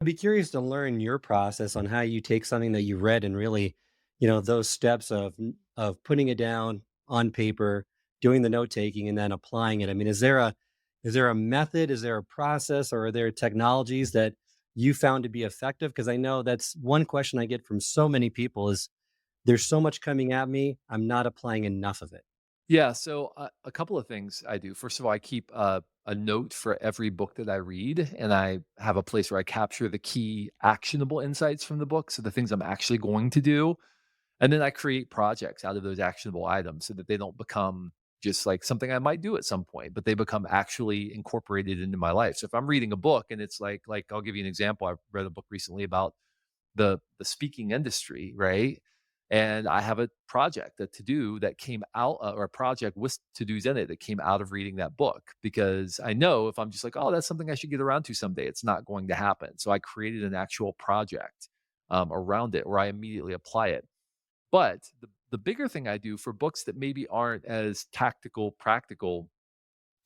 I'd be curious to learn your process on how you take something that you read and really, those steps of putting it down on paper, doing the note taking, and then applying it. I mean, is there a method? Is there a process, or are there technologies that you found to be effective? Because I know that's one question I get from so many people: is there's so much coming at me, I'm not applying enough of it. Yeah, so a couple of things I do. First of all, I keep a note for every book that I read, and I have a place where I capture the key actionable insights from the book. So the things I'm actually going to do. And then I create projects out of those actionable items so that they don't become just like something I might do at some point, but they become actually incorporated into my life. So if I'm reading a book and it's like I'll give you an example. I read a book recently about the speaking industry, right? And I have a project, a to do that came out, or a project with to dos in it that came out of reading that book. Because I know if I'm just like, oh, that's something I should get around to someday, it's not going to happen. So I created an actual project around it where I immediately apply it. But the bigger thing I do for books that maybe aren't as tactical, practical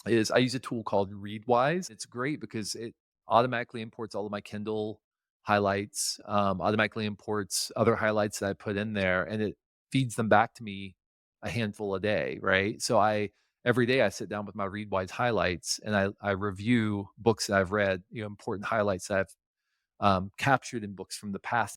is I use a tool called Readwise. It's great because it automatically imports all of my Kindle highlights, automatically imports other highlights that I put in there, and it feeds them back to me a handful a day, right? So I every day I sit down with my Readwise highlights and I review books that I've read, important highlights that I've captured in books from the past